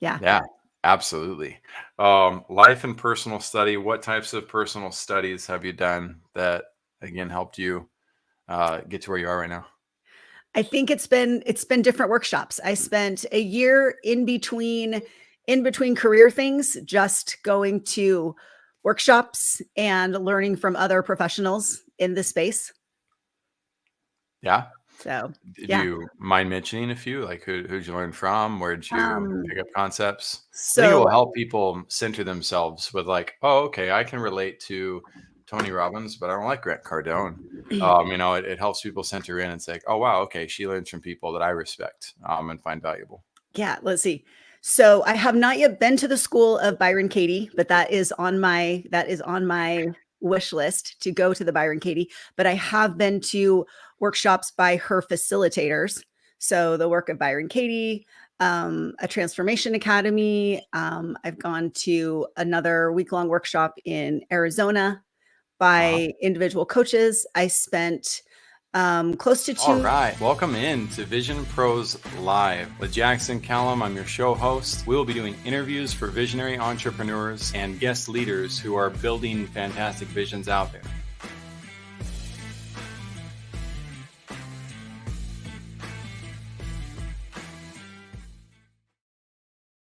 Yeah. Yeah, absolutely. Life and personal study. What types of personal studies have you done that again helped you get to where you are right now? I think it's been different workshops. I spent a year in between career things, just going to workshops and learning from other professionals in this space. Yeah. So, Do yeah. you mind mentioning a few? Like who'd you learn from? Where did you Um, pick up concepts? I think it so will help people center themselves with like, oh, okay, I can relate to Tony Robbins, but I don't like Grant Cardone. It helps people center in and say, oh wow, okay, she learns from people that I respect and find valuable. yeah, let's see. So I have not yet been to the school of Byron Katie, but that is on my wish list to go to the Byron Katie. But I have been to workshops by her facilitators. So the work of Byron Katie, a transformation academy. I've gone to another week-long workshop in Arizona Uh-huh. by individual coaches. I spent close to All two. right. Welcome in to Vision Pros Live with Jackson Callum. I'm your show host. We will be doing interviews for visionary entrepreneurs and guest leaders who are building fantastic visions out there.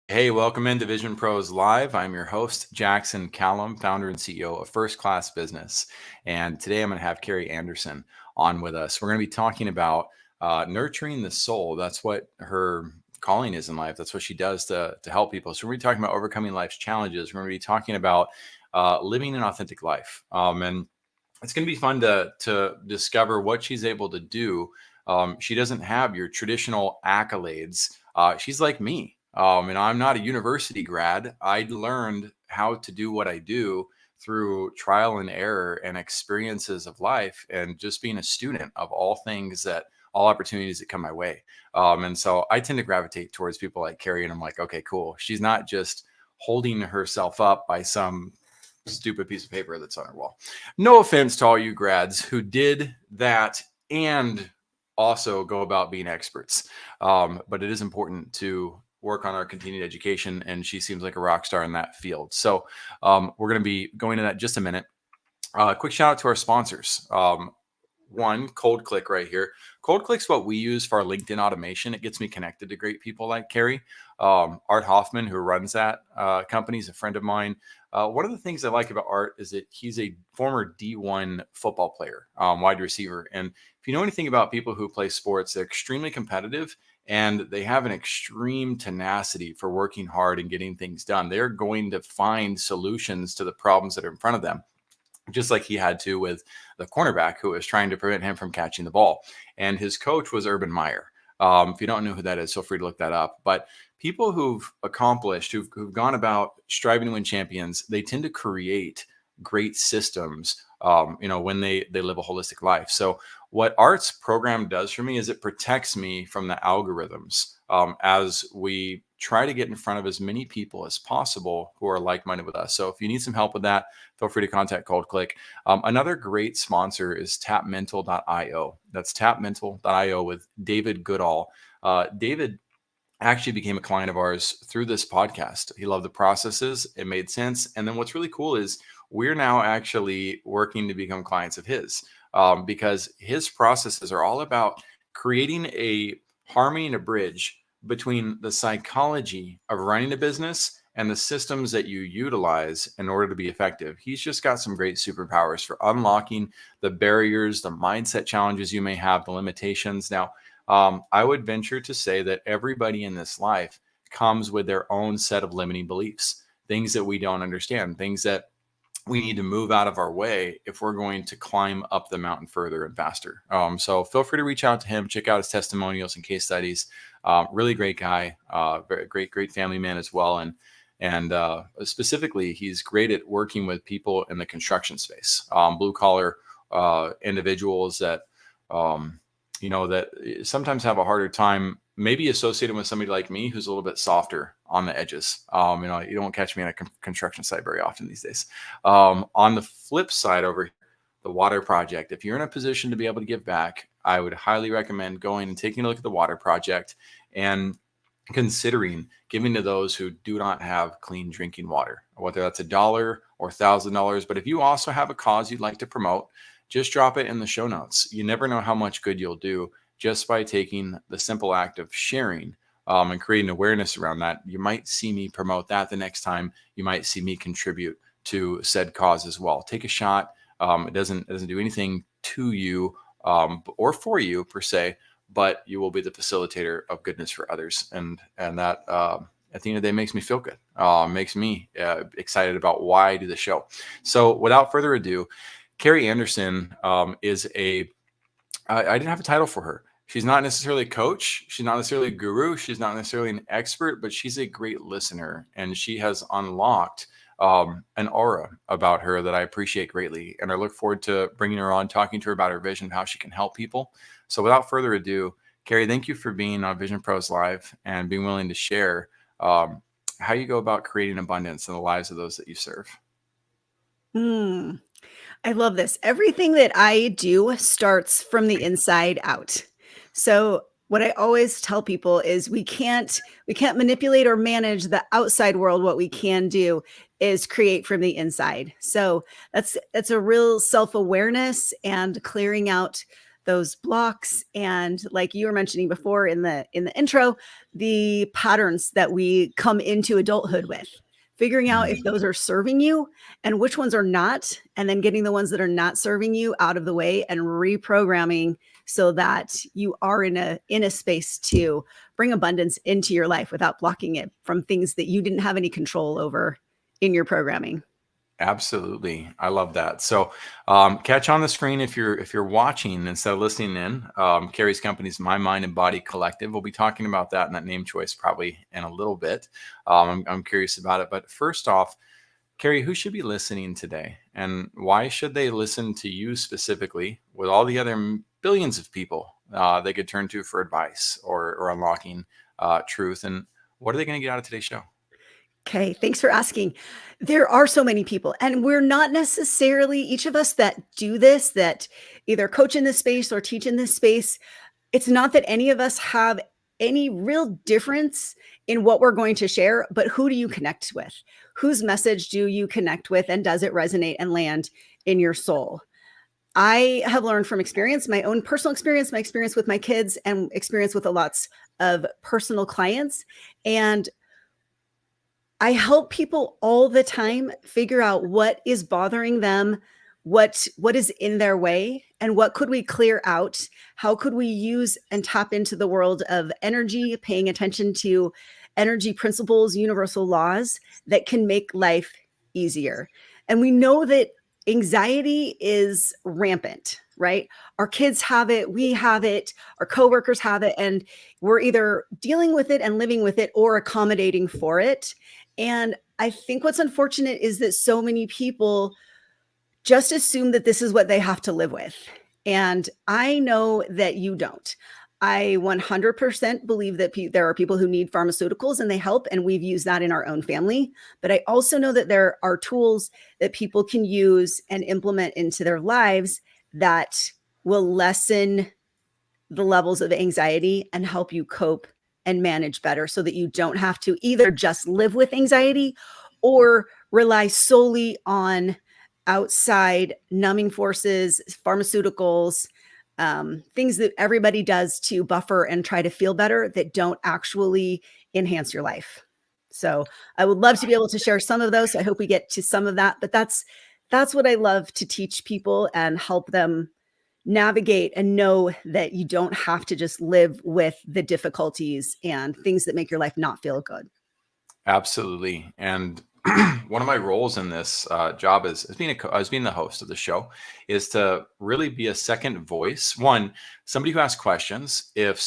Hey, welcome into Vision Pros Live. I'm your host, Jackson Callum, founder and CEO of First Class Business. And today I'm going to have Kari Anderson on with us. We're going to be talking about nurturing the soul. That's what her calling is in life. That's what she does to help people. So we're going to be talking about overcoming life's challenges. We're going to be talking about living an authentic life. And it's going to be fun to discover what she's able to do. She doesn't have your traditional accolades. She's like me. And I'm not a university grad. I learned how to do what I do through trial and error and experiences of life and just being a student of all opportunities that come my way. And so I tend to gravitate towards people like Kari, and I'm like, okay, cool. She's not just holding herself up by some stupid piece of paper that's on her wall. No offense to all you grads who did that and also go about being experts. But it is important to work on our continued education, and she seems like a rock star in that field. So we're going to be going to that in just a minute. Quick shout out to our sponsors. One, Cold Click right here. Cold Click's what we use for our LinkedIn automation. It gets me connected to great people like Kari. Art Hoffman, who runs that company, is a friend of mine. One of the things I like about Art is that he's a former D1 football player, wide receiver. And if you know anything about people who play sports, they're extremely competitive and they have an extreme tenacity for working hard and getting things done. They're going to find solutions to the problems that are in front of them, just like he had to with the cornerback who was trying to prevent him from catching the ball. And his coach was Urban Meyer. If you don't know who that is, feel free to look that up. But people who've accomplished, who've gone about striving to win champions, they tend to create great systems, when they live a holistic life. So what Art's program does for me is it protects me from the algorithms as we try to get in front of as many people as possible who are like-minded with us. So if you need some help with that, feel free to contact Cold Click. Another great sponsor is tapmental.io. That's tapmental.io with David Goodall. David actually became a client of ours through this podcast. He loved the processes. It made sense. And then what's really cool is we're now actually working to become clients of his because his processes are all about creating a harmony and a bridge between the psychology of running a business and the systems that you utilize in order to be effective. He's just got some great superpowers for unlocking the barriers, the mindset challenges you may have, the limitations. Now, I would venture to say that everybody in this life comes with their own set of limiting beliefs, things that we don't understand, things that we need to move out of our way if we're going to climb up the mountain further and faster. So feel free to reach out to him, check out his testimonials and case studies. Really great guy, very great family man as well. And specifically, he's great at working with people in the construction space, blue collar individuals that, that sometimes have a harder time maybe associated with somebody like me who's a little bit softer on the edges. You don't catch me on a construction site very often these days. On the flip side, over the water project, if you're in a position to be able to give back, I would highly recommend going and taking a look at the water project. And considering giving to those who do not have clean drinking water, whether that's $1 or $1,000. But if you also have a cause you'd like to promote, just drop it in the show notes. You never know how much good you'll do just by taking the simple act of sharing, and creating awareness around that. You might see me promote that the next time. You might see me contribute to said cause as well. Take a shot. It doesn't do anything to you, or for you per se, but you will be the facilitator of goodness for others. And that, at the end of the day, makes me feel good, makes me excited about why I do the show. So without further ado, Kari Anderson is I didn't have a title for her. She's not necessarily a coach. She's not necessarily a guru. She's not necessarily an expert, but she's a great listener. And she has unlocked an aura about her that I appreciate greatly. And I look forward to bringing her on, talking to her about her vision, how she can help people. So without further ado, Kari, thank you for being on Vision Pros Live and being willing to share how you go about creating abundance in the lives of those that you serve. I love this. Everything that I do starts from the inside out. So what I always tell people is we can't manipulate or manage the outside world. What we can do is create from the inside. So that's a real self-awareness and clearing out those blocks. And like you were mentioning before in the intro, the patterns that we come into adulthood with, figuring out if those are serving you and which ones are not, and then getting the ones that are not serving you out of the way and reprogramming so that you are in a space to bring abundance into your life without blocking it from things that you didn't have any control over in your programming. Absolutely. I love that. So catch on the screen if you're watching instead of listening in. Kari's company's My Mind and Body Collective. We'll be talking about that and that name choice probably in a little bit. I'm curious about it. But first off, Kari, who should be listening today? And why should they listen to you specifically with all the other billions of people they could turn to for advice or unlocking truth? And what are they going to get out of today's show? Okay, thanks for asking. There are so many people, and we're not necessarily each of us that do this, that either coach in this space or teach in this space. It's not that any of us have any real difference in what we're going to share, but who do you connect with? Whose message do you connect with, and does it resonate and land in your soul? I have learned from experience, my own personal experience, my experience with my kids, and experience with lots of personal clients. And I help people all the time figure out what is bothering them, what is in their way, and what could we clear out? How could we use and tap into the world of energy, paying attention to energy principles, universal laws that can make life easier? And we know that anxiety is rampant, right? Our kids have it, we have it, our coworkers have it, and we're either dealing with it and living with it or accommodating for it. And I think what's unfortunate is that so many people just assume that this is what they have to live with. And I know that you don't. I 100% believe that there are people who need pharmaceuticals and they help, and we've used that in our own family. But I also know that there are tools that people can use and implement into their lives that will lessen the levels of anxiety and help you cope and manage better so that you don't have to either just live with anxiety or rely solely on outside numbing forces, pharmaceuticals, things that everybody does to buffer and try to feel better that don't actually enhance your life. So I would love to be able to share some of those. So I hope we get to some of that, but that's what I love to teach people and help them navigate and know that you don't have to just live with the difficulties and things that make your life not feel good. Absolutely. And one of my roles in this job as being the host of the show is to really be a second voice. One, somebody who asks questions if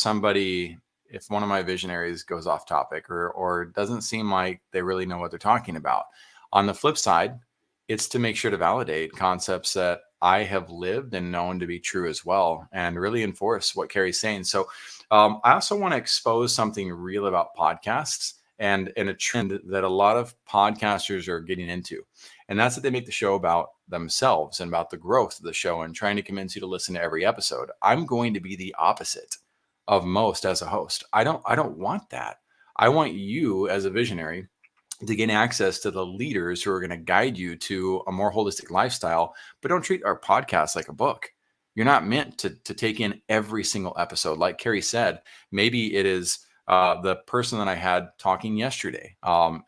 one of my visionaries goes off topic or doesn't seem like they really know what they're talking about. On the flip side, it's to make sure to validate concepts that I have lived and known to be true as well, and really enforce what Kari's saying. So I also want to expose something real about podcasts and a trend that a lot of podcasters are getting into. And that's that they make the show about themselves and about the growth of the show and trying to convince you to listen to every episode. I'm going to be the opposite of most as a host. I don't want that. I want you as a visionary to gain access to the leaders who are going to guide you to a more holistic lifestyle. But don't treat our podcast like a book. You're not meant to take in every single episode. Like Kari said, maybe it is the person that I had talking yesterday,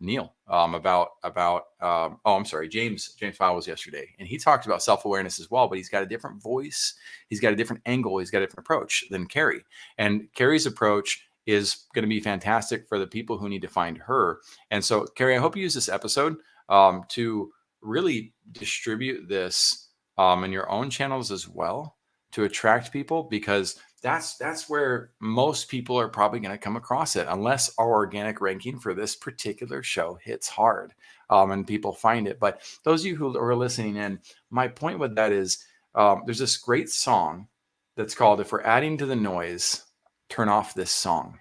Neil, I'm sorry, James Fowle was yesterday, and he talked about self-awareness as well, but he's got a different voice, he's got a different angle, he's got a different approach than Kari. And Kari's approach is going to be fantastic for the people who need to find her. And so, Kari, I hope you use this episode to really distribute this in your own channels as well, to attract people, because that's where most people are probably going to come across it, unless our organic ranking for this particular show hits hard and people find it. But those of you who are listening in, my point with that is there's this great song that's called "If We're Adding to the Noise, Turn Off This Song."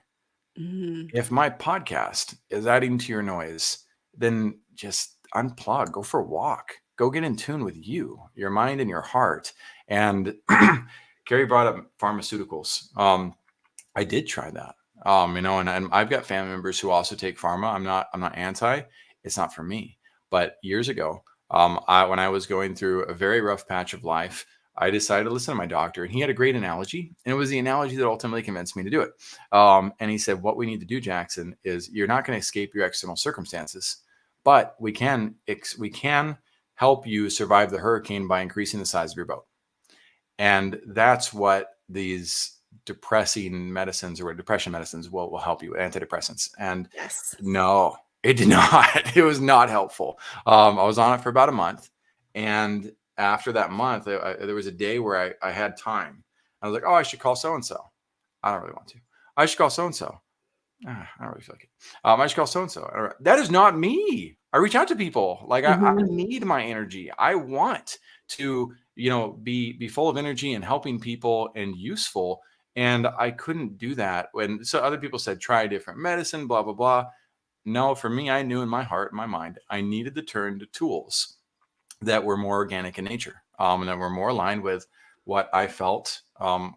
If my podcast is adding to your noise, then just unplug, go for a walk, go get in tune with you, your mind and your heart. And Kari brought up pharmaceuticals. I did try that, and I've got family members who also take pharma. I'm not anti. It's not for me. But years ago, when I was going through a very rough patch of life, I decided to listen to my doctor, and he had a great analogy, and it was the analogy that ultimately convinced me to do it. And he said, what we need to do, Jackson, is you're not going to escape your external circumstances, but we can help you survive the hurricane by increasing the size of your boat. And that's what these depression medicines will help you with, antidepressants. And Yes. No, it did not. It was not helpful. I was on it for about a month, and after that month, there was a day where I had time. I was like, oh, I should call so-and-so. I don't really want to. I should call so-and-so. I don't really feel like it. I should call so-and-so. That is not me. I reach out to people. Like I need my energy. I want to, be full of energy and helping people and useful. And I couldn't do that so other people said, try a different medicine, blah, blah, blah. No, for me, I knew in my heart, in my mind, I needed to turn to tools that were more organic in nature, and that were more aligned with what I felt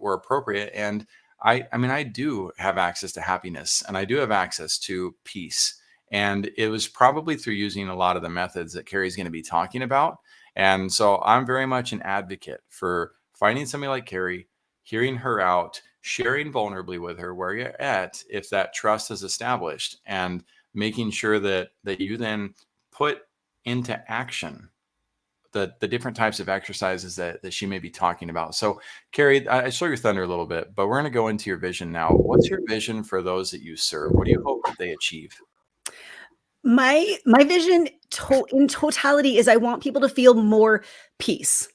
were appropriate. And I do have access to happiness, and I do have access to peace. And it was probably through using a lot of the methods that Kari's going to be talking about. And so I'm very much an advocate for finding somebody like Kari, hearing her out, sharing vulnerably with her where you're at, if that trust is established, and making sure that you then put into action the different types of exercises that she may be talking about. So, Kari, I stole your thunder a little bit, but we're going to go into your vision now. What's your vision for those that you serve? What do you hope that they achieve? My vision in totality is I want people to feel more peace.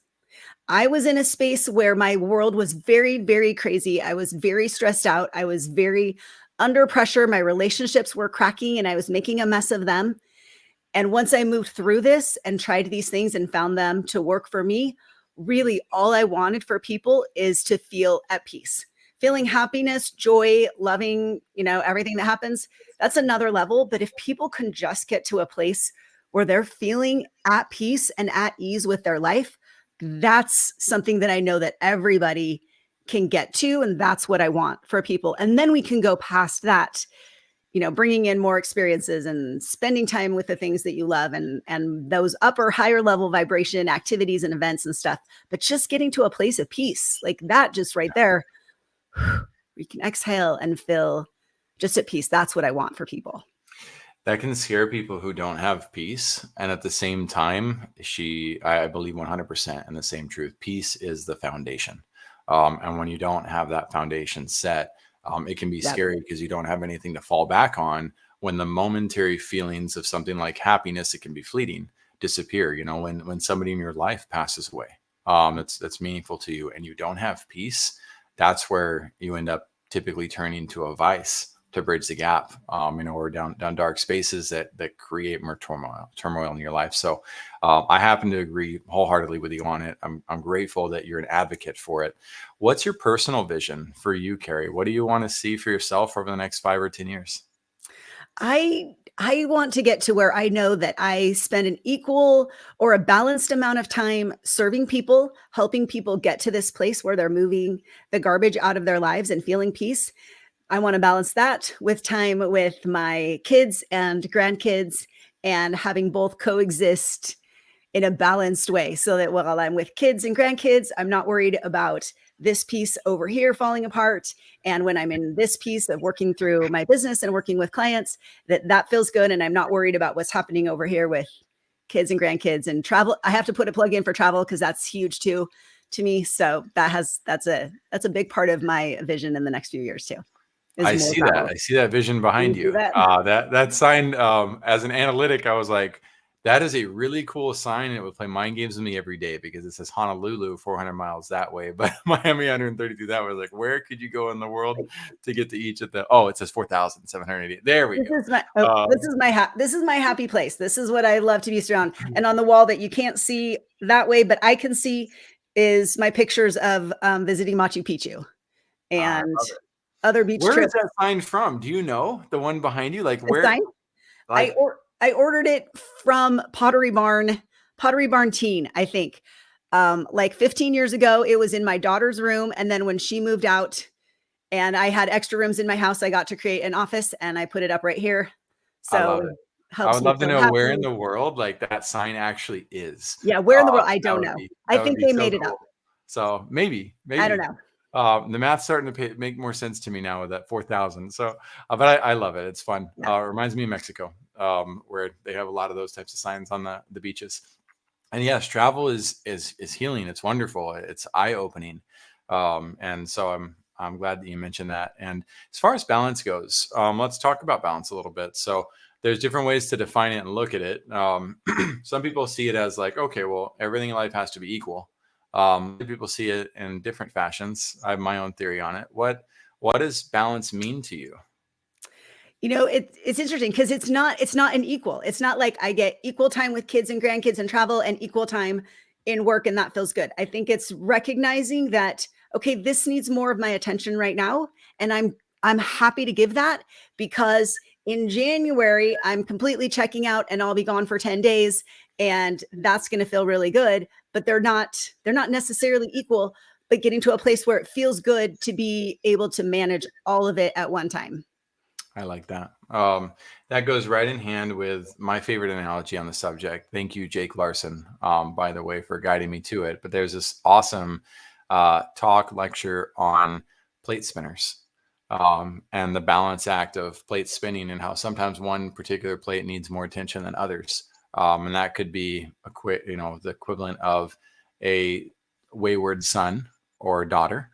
I was in a space where my world was very, very crazy. I was very stressed out. I was very under pressure. My relationships were cracking and I was making a mess of them. And once I moved through this and tried these things and found them to work for me, really all I wanted for people is to feel at peace, feeling happiness, joy, loving, everything that happens. That's another level. But if people can just get to a place where they're feeling at peace and at ease with their life, that's something that I know that everybody can get to. And that's what I want for people. And then we can go past that, bringing in more experiences and spending time with the things that you love and those upper, higher level vibration activities and events and stuff. But just getting to a place of peace, like that, just right there, we can exhale and feel just at peace. That's what I want for people. That can scare people who don't have peace. And at the same time, I believe 100% in the same truth. Peace is the foundation. And when you don't have that foundation set, it can be scary because you don't have anything to fall back on when the momentary feelings of something like happiness, it can be fleeting, disappear. When somebody in your life passes away, that's meaningful to you, and you don't have peace, that's where you end up typically turning to a vice to bridge the gap, or down dark spaces that create more turmoil in your life. So I happen to agree wholeheartedly with you on it. I'm grateful that you're an advocate for it. What's your personal vision for you, Kari? What do you want to see for yourself over the next 5 or 10 years? I want to get to where I know that I spend an equal or a balanced amount of time serving people, helping people get to this place where they're moving the garbage out of their lives and feeling peace. I want to balance that with time with my kids and grandkids and having both coexist in a balanced way so that while I'm with kids and grandkids, I'm not worried about this piece over here falling apart. And when I'm in this piece of working through my business and working with clients, that feels good. And I'm not worried about what's happening over here with kids and grandkids and travel. I have to put a plug in for travel because that's huge too to me. So that's a big part of my vision in the next few years too. Is I more see that. travel. I see that vision behind You see you. that? That sign, as an analytic, I was like, that is a really cool sign. And it would play mind games with me every day because it says Honolulu 400 miles that way, but Miami 132 that way. I was like, where could you go in the world to get to each of the? Oh, it says 4,780. There we go. This is my happy place. This is what I love to be surrounded. And on the wall that you can't see that way, but I can see, is my pictures of visiting Machu Picchu and other beach Where is trips. that sign from? Do you know the one behind you? Like The where? sign? Like I ordered it from Pottery Barn Teen, I think. Like 15 years ago, it was in my daughter's room. And then when she moved out and I had extra rooms in my house, I got to create an office and I put it up right here. I So love it. I helps would me love to feel know where in happy. the world like that sign actually is. Yeah, where in the world? I That don't would know. be I think they so made it up. cool. So maybe. I don't know. The math's starting to make more sense to me now with that 4,000. So, but I love it. It's fun. Yeah. It reminds me of Mexico, where they have a lot of those types of signs on the beaches. And yes, travel is healing. It's wonderful. It's eye opening. And so I'm glad that you mentioned that. And as far as balance goes, let's talk about balance a little bit. So there's different ways to define it and look at it. Some people see it as like, okay, well, everything in life has to be equal. Other people see it in different fashions. I have my own theory on it. What does balance mean to you? You know, it's interesting because it's not an equal. It's not like I get equal time with kids and grandkids and travel and equal time in work and that feels good. I think it's recognizing that, okay, this needs more of my attention right now, and I'm happy to give that because in January I'm completely checking out and I'll be gone for 10 days and that's going to feel really good, but they're not necessarily equal, but getting to a place where it feels good to be able to manage all of it at one time. I like that. That goes right in hand with my favorite analogy on the subject. Thank you, Jake Larson, by the way, for guiding me to it. But there's this awesome talk lecture on plate spinners and the balance act of plate spinning and how sometimes one particular plate needs more attention than others. And that could be the equivalent of a wayward son or daughter,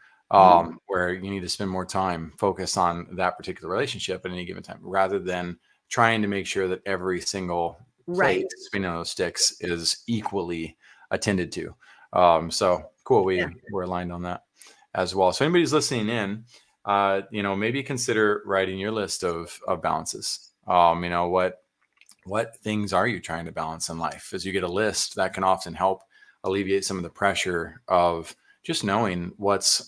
where you need to spend more time focus on that particular relationship at any given time, rather than trying to make sure that every single plate spinning on those sticks is equally attended to. So cool. We're aligned on that as well. So anybody's listening in, maybe consider writing your list of balances. What things are you trying to balance in life? As you get a list, that can often help alleviate some of the pressure of just knowing what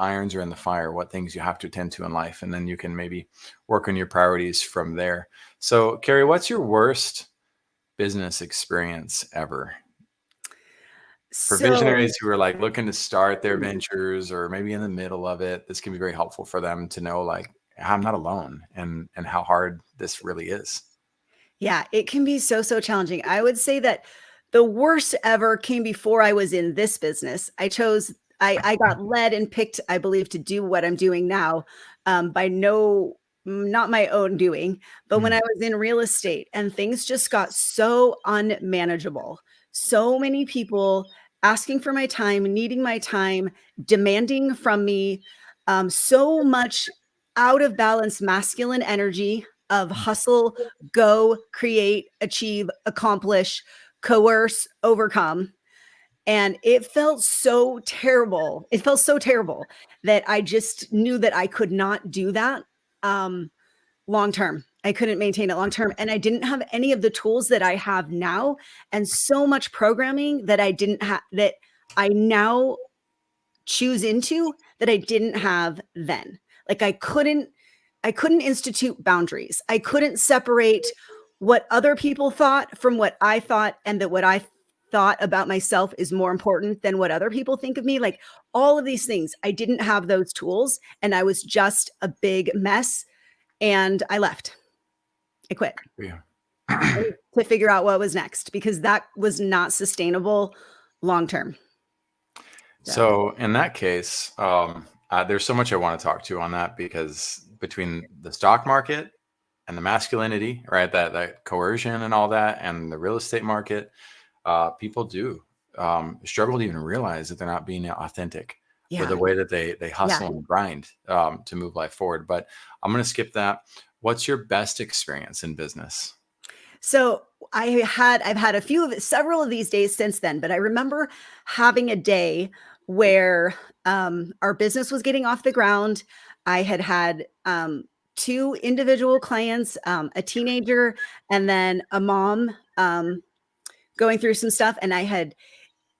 irons are in the fire, what things you have to attend to in life. And then you can maybe work on your priorities from there. So Kari, what's your worst business experience ever? For visionaries who are like looking to start their ventures or maybe in the middle of it, this can be very helpful for them to know, like, I'm not alone and how hard this really is. Yeah, it can be so challenging. I would say that the worst ever came before I was in this business. I got led and picked, I believe, to do what I'm doing now by not my own doing, but when I was in real estate and things just got so unmanageable. So many people asking for my time, needing my time, demanding from me, so much out of balance masculine energy of hustle, go, create, achieve, accomplish, coerce, overcome. And it felt so terrible. It felt so terrible that I just knew that I could not do that long term. I couldn't maintain it long term. And I didn't have any of the tools that I have now, and so much programming that I didn't have, that I now choose into, that I didn't have then. Like I couldn't institute boundaries. I couldn't separate what other people thought from what I thought, and that what I thought about myself is more important than what other people think of me. Like all of these things, I didn't have those tools and I was just a big mess and I left. I quit. Yeah. To figure out what was next because that was not sustainable long term. So in that case, there's so much I want to talk to on that because between the stock market and the masculinity, right, that coercion and all that, and the real estate market, people do struggle to even realize that they're not being authentic with the way that they hustle and grind to move life forward. But I'm going to skip that. What's your best experience in business? So I've had several of these days since then, but I remember having a day where our business was getting off the ground. I had two individual clients, a teenager, and then a mom going through some stuff. And I had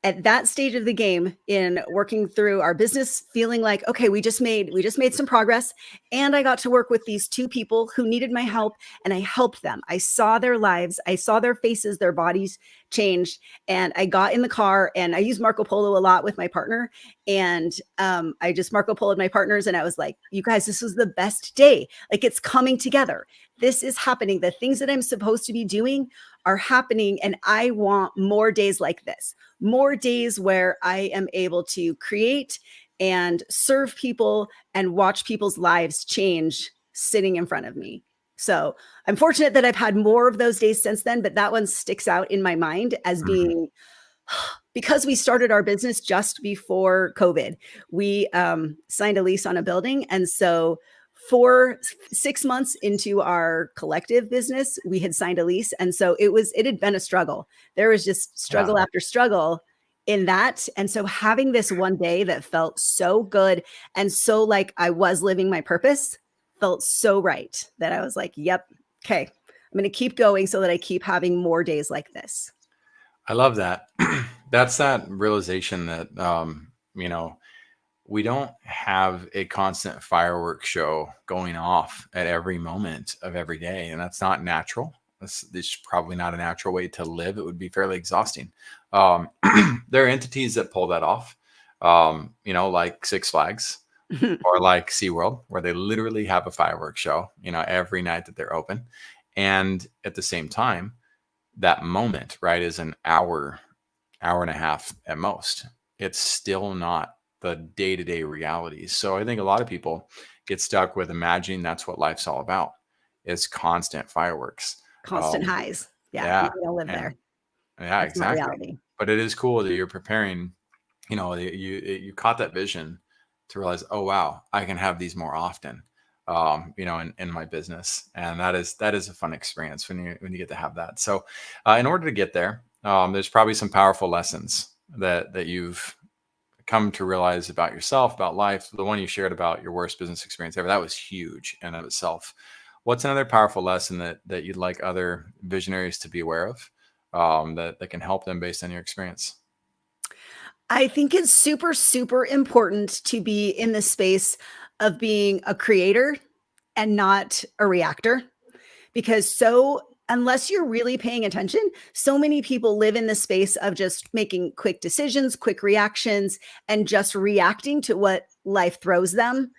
at that stage of the game in working through our business feeling like, okay, we just made some progress. And I got to work with these two people who needed my help and I helped them. I saw their lives. I saw their faces, their bodies changed. And I got in the car and I use Marco Polo a lot with my partner. And I just Marco Poloed my partners and I was like, you guys, this was the best day. Like it's coming together. This is happening. The things that I'm supposed to be doing are happening. And I want more days like this, more days where I am able to create and serve people and watch people's lives change sitting in front of me. So I'm fortunate that I've had more of those days since then, but that one sticks out in my mind as being because we started our business just before COVID. We signed a lease on a building. And so 6 months into our collective business, we had signed a lease. And so it had been a struggle. There was just struggle after struggle in that. And so having this one day that felt so good and so like I was living my purpose felt so right that I was like, yep, okay, I'm going to keep going so that I keep having more days like this. I love that. That's that realization that, we don't have a constant fireworks show going off at every moment of every day. And that's not natural. This is probably not a natural way to live. It would be fairly exhausting. There are entities that pull that off, like Six Flags or like SeaWorld, where they literally have a fireworks show, every night that they're open. And at the same time, that moment, right, is an hour and a half at most. It's still not the day-to-day realities. So I think a lot of people get stuck with imagining that's what life's all about, is constant fireworks. Constant highs. Yeah. We don't live there. Yeah, That's not exactly. reality. But it is cool that you're preparing, you caught that vision to realize, oh, wow, I can have these more often, in my business. And that is a fun experience when you get to have that. So in order to get there, there's probably some powerful lessons that you've come to realize about yourself, about life. The one you shared about your worst business experience ever, that was huge in and of itself. What's another powerful lesson that you'd like other visionaries to be aware of, that can help them based on your experience? I think it's super, super important to be in the space of being a creator and not a reactor. Because unless you're really paying attention, so many people live in the space of just making quick decisions, quick reactions, and just reacting to what life throws them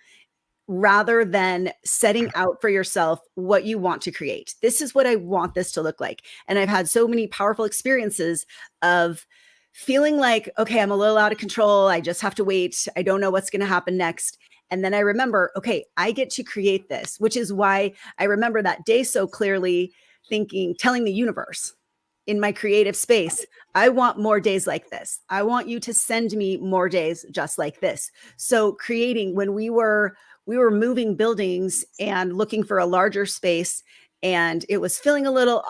rather than setting out for yourself what you want to create. This is what I want this to look like. And I've had so many powerful experiences of feeling like, okay, I'm a little out of control. I just have to wait. I don't know what's going to happen next. And then I remember, okay, I get to create this, which is why I remember that day so clearly telling the universe in my creative space, I want more days like this. I want you to send me more days just like this. So creating, when we were moving buildings and looking for a larger space, and it was feeling a little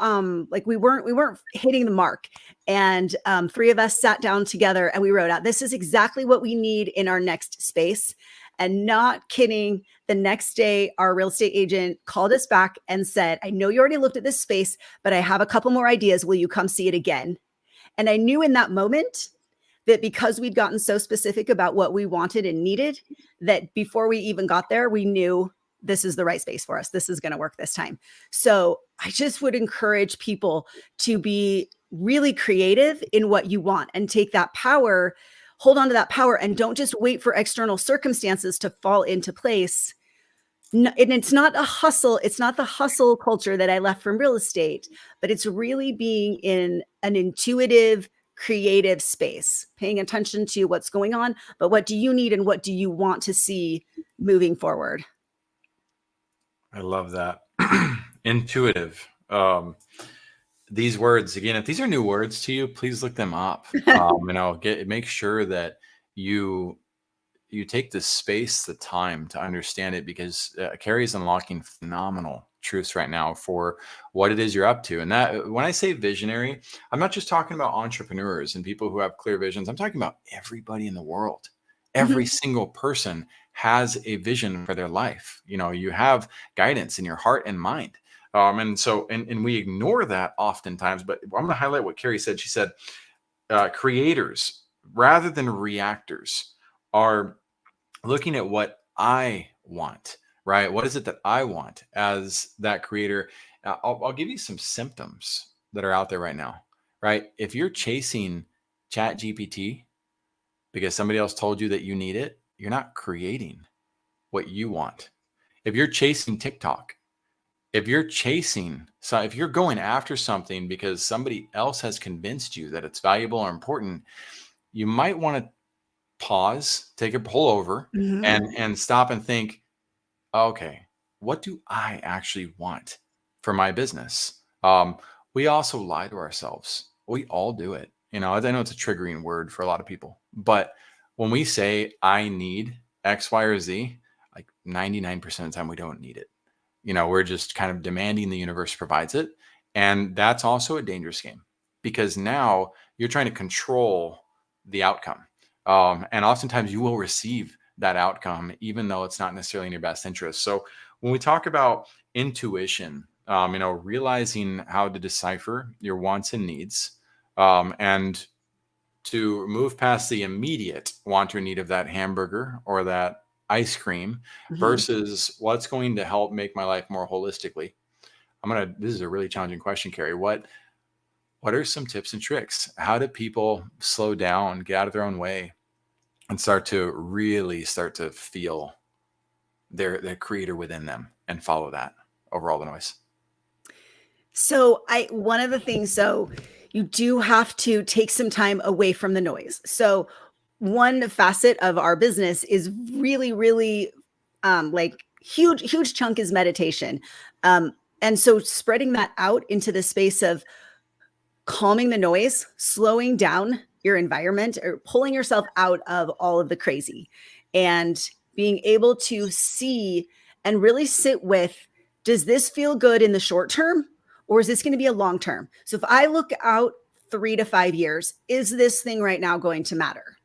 like we weren't hitting the mark. And three of us sat down together and we wrote out, this is exactly what we need in our next space. And not kidding, the next day, our real estate agent called us back and said, I know you already looked at this space, but I have a couple more ideas. Will you come see it again? And I knew in that moment that because we'd gotten so specific about what we wanted and needed, that before we even got there, we knew this is the right space for us. This is going to work this time. So I just would encourage people to be really creative in what you want and take that power, hold on to that power, and don't just wait for external circumstances to fall into place. And it's not a hustle. It's not the hustle culture that I left from real estate, but it's really being in an intuitive, creative space, paying attention to what's going on, but what do you need and what do you want to see moving forward? I love that. Intuitive. These words, again, if these are new words to you, please look them up. Make sure that you take the space, the time to understand it, because Kari is unlocking phenomenal truths right now for what it is you're up to. And that, when I say visionary, I'm not just talking about entrepreneurs and people who have clear visions. I'm talking about everybody in the world. Every single person has a vision for their life. You have guidance in your heart and mind. And we ignore that oftentimes, but I'm going to highlight what Kari said. She said, creators rather than reactors are looking at what I want, right? What is it that I want as that creator? I'll give you some symptoms that are out there right now, right? If you're chasing Chat GPT because somebody else told you that you need it, you're not creating what you want. If you're chasing TikTok, if you're going after something because somebody else has convinced you that it's valuable or important, you might want to pause, take a pull over, and stop and think, okay, what do I actually want for my business? We also lie to ourselves. We all do it. I know it's a triggering word for a lot of people, but when we say I need X, Y, or Z, like 99% of the time we don't need it. We're just kind of demanding the universe provides it. And that's also a dangerous game, because now you're trying to control the outcome. And oftentimes you will receive that outcome, even though it's not necessarily in your best interest. So when we talk about intuition, realizing how to decipher your wants and needs, and to move past the immediate want or need of that hamburger or that ice cream versus what's going to help make my life more holistically. This is a really challenging question, Kari. What are some tips and tricks? How do people slow down, get out of their own way, and start to feel their creator within them and follow that over all the noise? So one of the things, you do have to take some time away from the noise. So one facet of our business is really, really huge chunk is meditation. And so spreading that out into the space of calming the noise, slowing down your environment, or pulling yourself out of all of the crazy, and being able to see and really sit with, does this feel good in the short term, or is this going to be a long term? So if I look out 3 to 5 years, is this thing right now going to matter?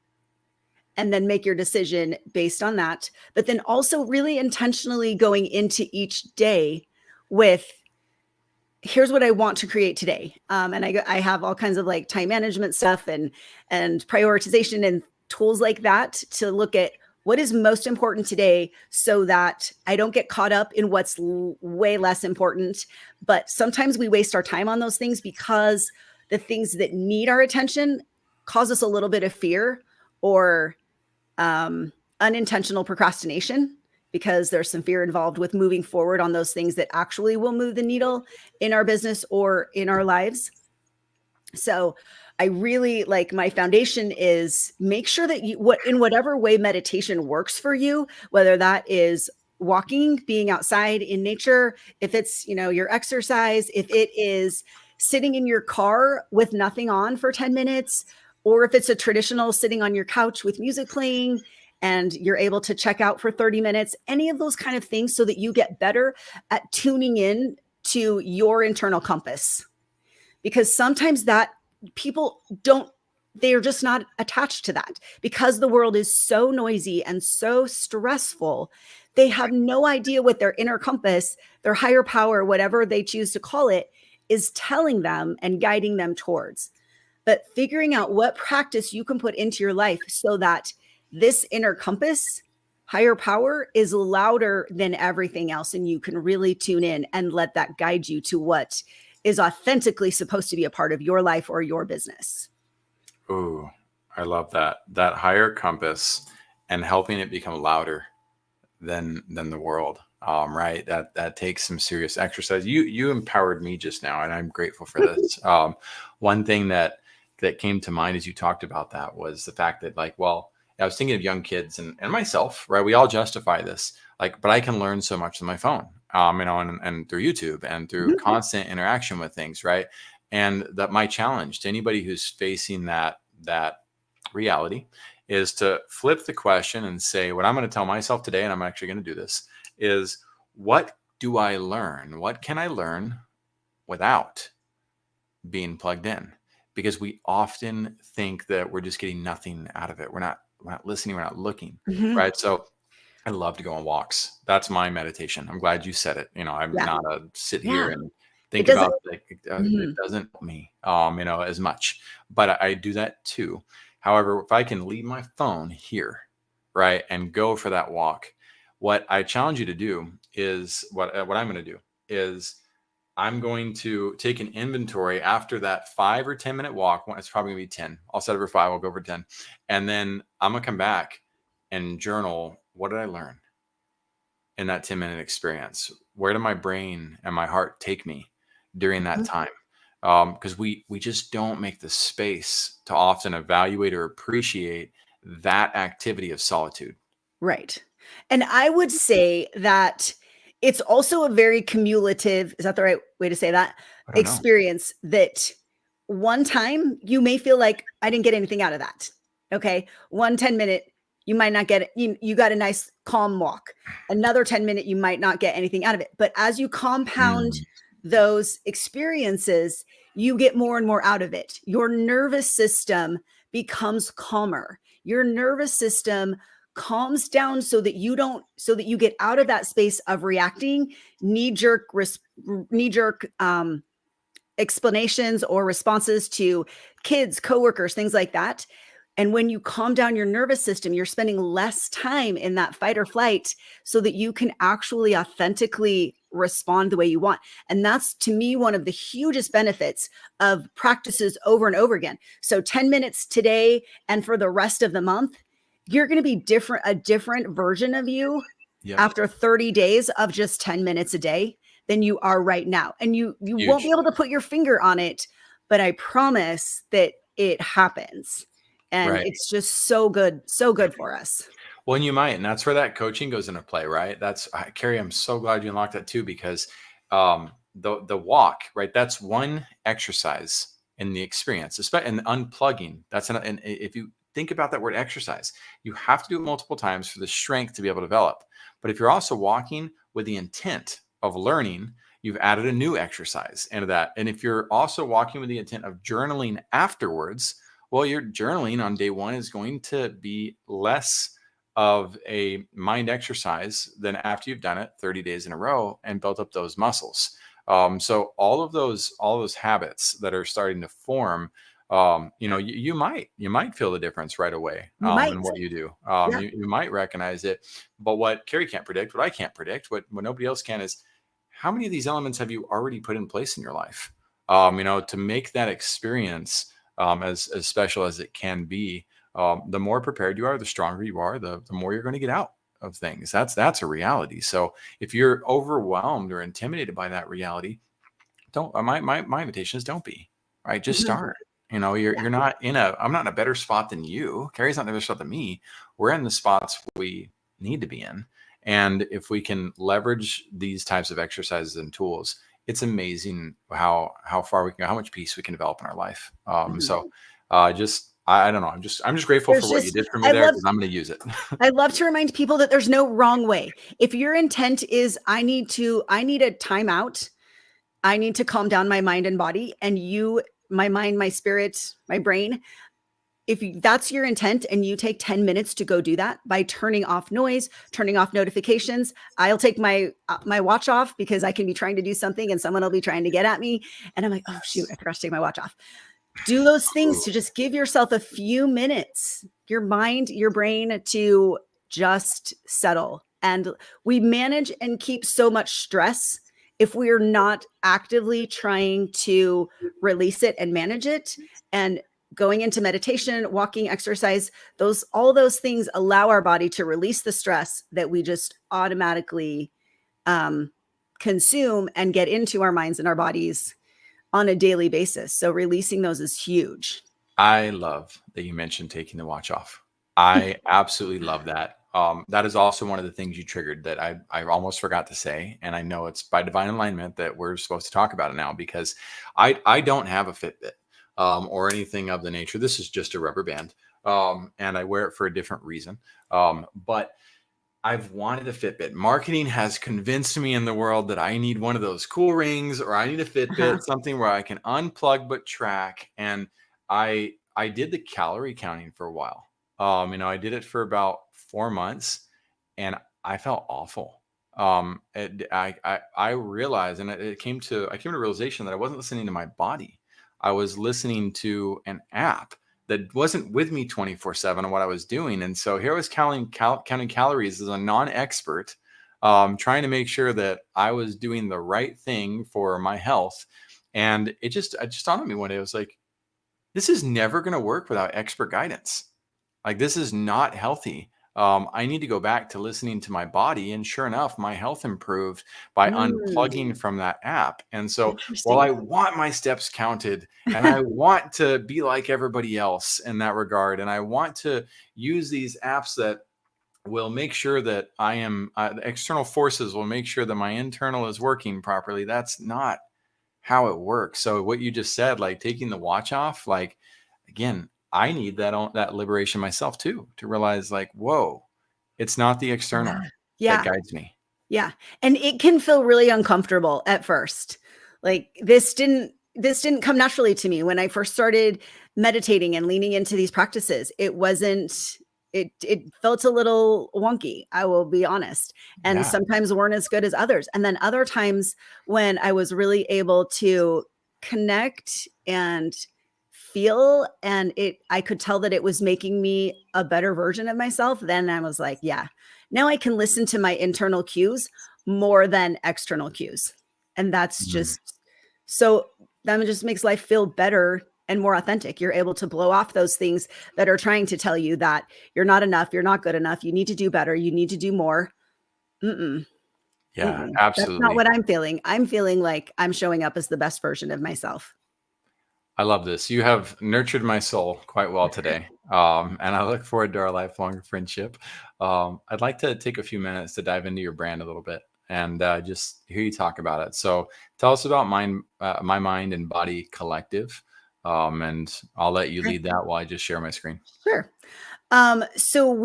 And then make your decision based on that. But then also really intentionally going into each day with, here's what I want to create today. And I have all kinds of like time management stuff and prioritization and tools like that to look at what is most important today, so that I don't get caught up in what's way less important. But sometimes we waste our time on those things because the things that need our attention cause us a little bit of fear or unintentional procrastination, because there's some fear involved with moving forward on those things that actually will move the needle in our business or in our lives. So I really like, my foundation is make sure that in whatever way meditation works for you, whether that is walking, being outside in nature, if it's, your exercise, if it is sitting in your car with nothing on for 10 minutes, or if it's a traditional sitting on your couch with music playing and you're able to check out for 30 minutes, any of those kind of things, so that you get better at tuning in to your internal compass. Because sometimes that people they're just not attached to that, because the world is so noisy and so stressful. They have no idea what their inner compass, their higher power, whatever they choose to call it, is telling them and guiding them towards. But figuring out what practice you can put into your life so that this inner compass higher power is louder than everything else. And you can really tune in and let that guide you to what is authentically supposed to be a part of your life or your business. Ooh, I love that higher compass and helping it become louder than the world. Right. That takes some serious exercise. You empowered me just now, and I'm grateful for this. One thing that came to mind as you talked about that was the fact that, like, well, I was thinking of young kids and myself, right? We all justify this, like, but I can learn so much on my phone, and through YouTube and through Mhm. constant interaction with things, right? And that my challenge to anybody who's facing that reality is to flip the question and say, what I'm going to tell myself today, and I'm actually going to do this, is what do I learn? What can I learn without being plugged in? Because we often think that we're just getting nothing out of it. We're not listening, we're not looking, Mhm. right? So I love to go on walks. That's my meditation. I'm glad you said it. I'm Yeah. not a sit Yeah. here and It think doesn't. about like it Mhm. doesn't help me, as much. But I do that too. However, if I can leave my phone here, right, and go for that walk, what I challenge you to do is what I'm going to do is I'm going to take an inventory after that 5 or 10 minute walk. Well, it's probably gonna be 10. I'll set it for 5. I'll go for 10. And then I'm gonna come back and journal. What did I learn in that 10-minute experience? Where did my brain and my heart take me during that Mhm. time? Because we just don't make the space to often evaluate or appreciate that activity of solitude. Right. And I would say that it's also a very cumulative, is that the right way to say that? I don't know. Experience that one time you may feel like I didn't get anything out of that. Okay. 1 10 minute, you might not get it. You got a nice calm walk. Another 10 minute, you might not get anything out of it. But as you compound Mm, those experiences, you get more and more out of it. Your nervous system becomes calmer. Your nervous system calms down so that you get out of that space of reacting knee jerk explanations or responses to kids, coworkers, things like that. And when you calm down your nervous system, you're spending less time in that fight or flight so that you can actually authentically respond the way you want. And that's, to me, one of the hugest benefits of practices over and over again. So 10 minutes today and for the rest of the month, you're going to be a different version of you yep. after 30 days of just 10 minutes a day than you are right now. And you won't be Huge. able to put your finger on it, but I promise that it happens. And Right. it's just so good for us. Well, and you might, and that's where that coaching goes into play, right? Carrie. I'm so glad you unlocked that too, because the walk, right? That's one exercise in the experience, especially and unplugging. And if you think about that word exercise, you have to do it multiple times for the strength to be able to develop. But if you're also walking with the intent of learning, you've added a new exercise into that. And if you're also walking with the intent of journaling afterwards, well, your journaling on day one is going to be less of a mind exercise than after you've done it 30 days in a row and built up those muscles. So all those habits that are starting to form, you might feel the difference right away You might. in what you do. Yeah. You might recognize it. But what Carrie can't predict, what I can't predict, what nobody else can, is how many of these elements have you already put in place in your life? To make that experience as special as it can be. The more prepared you are, the stronger you are, the more you're going to get out of things. That's a reality. So if you're overwhelmed or intimidated by that reality, don't. My invitation is don't be. Right, just Mhm. start. You're not in a. I'm not in a better spot than you. Carrie's not in a better spot than me. We're in the spots we need to be in, and if we can leverage these types of exercises and tools, it's amazing how far we can go, how much peace we can develop in our life. Mhm. So, just I don't know. I'm just grateful for There's what you just did for me I there, love because I'm going to use it. I love to remind people that there's no wrong way. If your intent is I need a timeout, I need to calm down my mind and body, and my mind, my spirit, my brain, that's your intent and you take 10 minutes to go do that by turning off noise, turning off notifications. I'll take my watch off because I can be trying to do something and someone will be trying to get at me and I'm like, "Oh shoot, I forgot to take my watch off." Do those things Ooh, to just give yourself a few minutes, your mind, your brain, to just settle. And we manage and keep so much stress if we are not actively trying to release it and manage it. And going into meditation, walking, exercise, all those things allow our body to release the stress that we just automatically consume and get into our minds and our bodies on a daily basis. So releasing those is huge. I love that you mentioned taking the watch off. I absolutely love that. That is also one of the things you triggered that I almost forgot to say. And I know it's by divine alignment that we're supposed to talk about it now, because I don't have a Fitbit or anything of the nature. This is just a rubber band. And I wear it for a different reason. But I've wanted a Fitbit. Marketing has convinced me in the world that I need one of those cool rings, or I need a Fitbit, something where I can unplug but track. And I did the calorie counting for a while. I did it for about 4 months, and I felt awful. I realized, and I came to a realization that I wasn't listening to my body. I was listening to an app that wasn't with me 24/7 on what I was doing. And so here I was counting calories as a non-expert, trying to make sure that I was doing the right thing for my health. And it just dawned on me one day. I was like, this is never going to work without expert guidance. Like, this is not healthy. I need to go back to listening to my body. And sure enough, my health improved by unplugging from that app. And so while I want my steps counted, and I want to be like everybody else in that regard, and I want to use these apps that will make sure that I am, the external forces will make sure that my internal is working properly, that's not how it works. So what you just said, like taking the watch off, like, again, I need that liberation myself too, to realize, like, whoa, it's not the external that guides me. Yeah. And it can feel really uncomfortable at first. Like, this didn't come naturally to me when I first started meditating and leaning into these practices. It felt a little wonky, I will be honest. And sometimes weren't as good as others. And then other times when I was really able to connect and feel, and I could tell that it was making me a better version of myself, then I was like, yeah, now I can listen to my internal cues more than external cues. And that's that just makes life feel better and more authentic. You're able to blow off those things that are trying to tell you that you're not enough, you're not good enough, you need to do better, you need to do more. Yeah, absolutely. That's not what I'm feeling. I'm feeling like I'm showing up as the best version of myself. I love this. You have nurtured my soul quite well today. And I look forward to our lifelong friendship. I'd like to take a few minutes to dive into your brand a little bit and just hear you talk about it. So tell us about My Mind and Body Collective. And I'll let you lead that while I just share my screen. Sure. So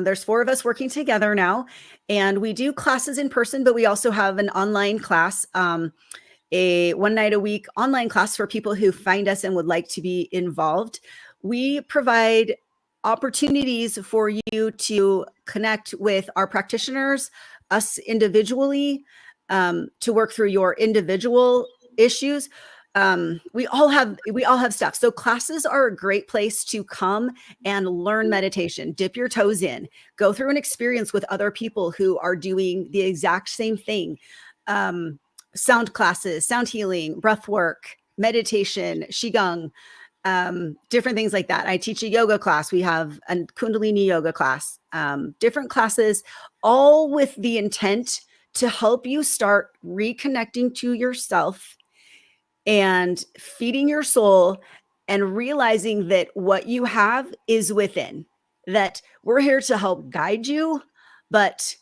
there's 4 of us working together now, and we do classes in person, but we also have an online class, a 1 night a week online class for people who find us and would like to be involved. We provide opportunities for you to connect with our practitioners, us individually, to work through your individual issues. We all have stuff. So classes are a great place to come and learn meditation, dip your toes in, go through an experience with other people who are doing the exact same thing. Sound classes, sound healing, breath work, meditation, Qigong, different things like that. I teach a yoga class. We have a Kundalini yoga class, different classes, all with the intent to help you start reconnecting to yourself and feeding your soul and realizing that what you have is within, that we're here to help guide you, but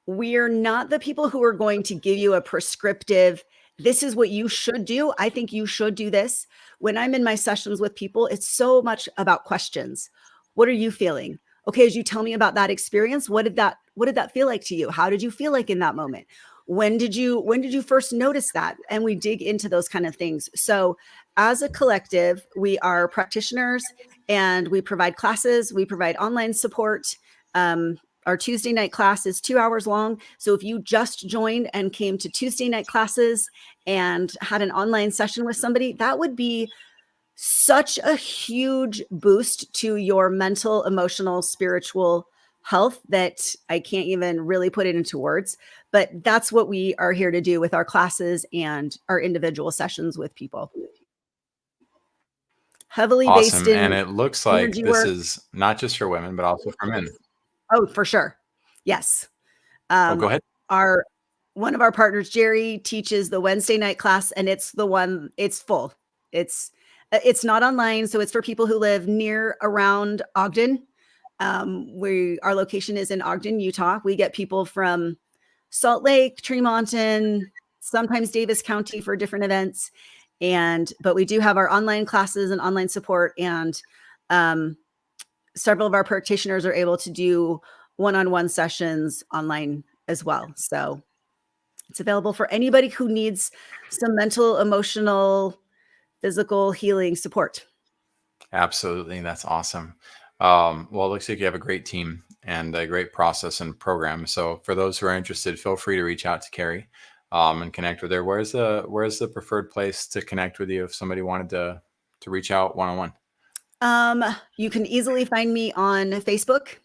we're not the people who are going to give you a prescriptive, this is what you should do. I think you should do this. When I'm in my sessions with people, it's so much about questions. What are you feeling? Okay, as you tell me about that experience, what did that feel like to you? How did you feel like in that moment? When did you first notice that? And we dig into those kind of things. So as a collective, we are practitioners and we provide classes, we provide online support. Our Tuesday night class is 2 hours long. So if you just joined and came to Tuesday night classes and had an online session with somebody, that would be such a huge boost to your mental, emotional, spiritual health that I can't even really put it into words. But that's what we are here to do with our classes and our individual sessions with people. Heavily based Awesome. And in it looks like energy this work. is not just for women, but also for men. Oh, for sure. Yes. Oh, go ahead. Our one of our partners, Jerry, teaches the Wednesday night class, and it's full. It's not online, so it's for people who live near around Ogden. Our location is in Ogden, Utah. We get people from Salt Lake, Tremonton, sometimes Davis County for different events. But we do have our online classes and online support, and several of our practitioners are able to do one-on-one sessions online as well. So it's available for anybody who needs some mental, emotional, physical healing support. Absolutely. That's awesome. Well, it looks like you have a great team and a great process and program. So for those who are interested, feel free to reach out to Kari and connect with her. Where's the preferred place to connect with you if somebody wanted to reach out one-on-one? You can easily find me on Facebook,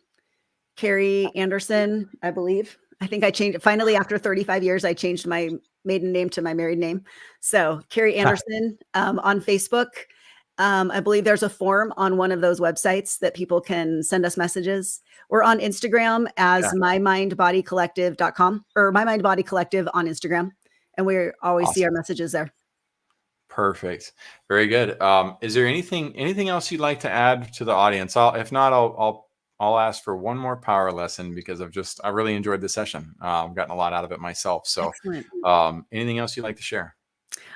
Kari Anderson, I believe. I think I changed it. Finally, after 35 years, I changed my maiden name to my married name. So Kari Anderson on Facebook. I believe there's a form on one of those websites that people can send us messages. We're on Instagram as mymindbodycollective.com or My Mind Body Collective on Instagram. And we always see our messages there. Perfect. Very good. Is there anything else you'd like to add to the audience? If not, I'll ask for one more power lesson because I really enjoyed the session. I've gotten a lot out of it myself. So anything else you'd like to share?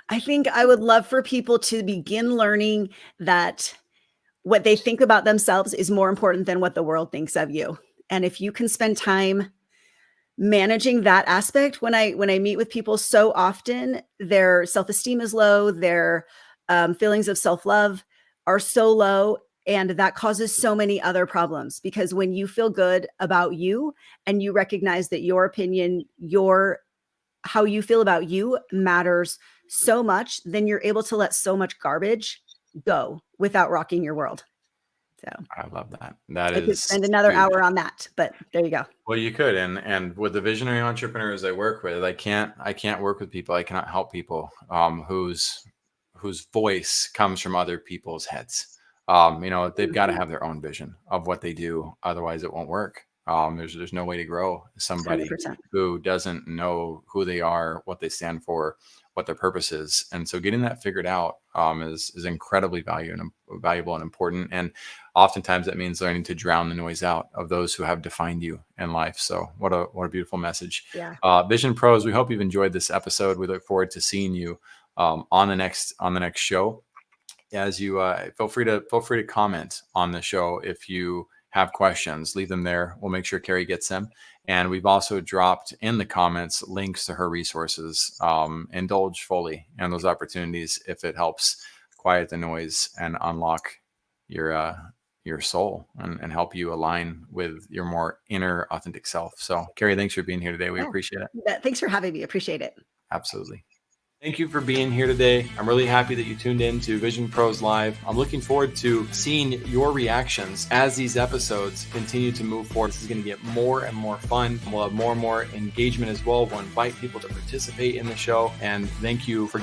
I think I would love for people to begin learning that what they think about themselves is more important than what the world thinks of you. And if you can spend time managing that aspect, when I meet with people so often, their self-esteem is low, their feelings of self-love are so low, and that causes so many other problems. Because when you feel good about you and you recognize that your opinion, how you feel about you matters so much, then you're able to let so much garbage go without rocking your world. So I love that. I could spend another hour on that, but there you go. Well, you could, and with the visionary entrepreneurs I work with, I can't work with people. I cannot help people whose voice comes from other people's heads. They've got to have their own vision of what they do. Otherwise it won't work. There's no way to grow somebody 100%. who doesn't know who they are, what they stand for, what their purpose is. And so getting that figured out is incredibly valuable and important. And oftentimes that means learning to drown the noise out of those who have defined you in life. So what a beautiful message. Yeah. Vision Pros, we hope you've enjoyed this episode. We look forward to seeing you on the next show. As you feel free to comment on the show if you have questions, leave them there. We'll make sure Kari gets them. And we've also dropped in the comments links to her resources. Indulge fully in those opportunities if it helps quiet the noise and unlock your soul and help you align with your more inner authentic self. So Kari, thanks for being here today. We appreciate it. Thanks for having me. Appreciate it. Absolutely. Thank you for being here today. I'm really happy that you tuned in to Vision Pros Live. I'm looking forward to seeing your reactions as these episodes continue to move forward. This is going to get more and more fun. We'll have more and more engagement as well. We'll invite people to participate in the show. And thank you for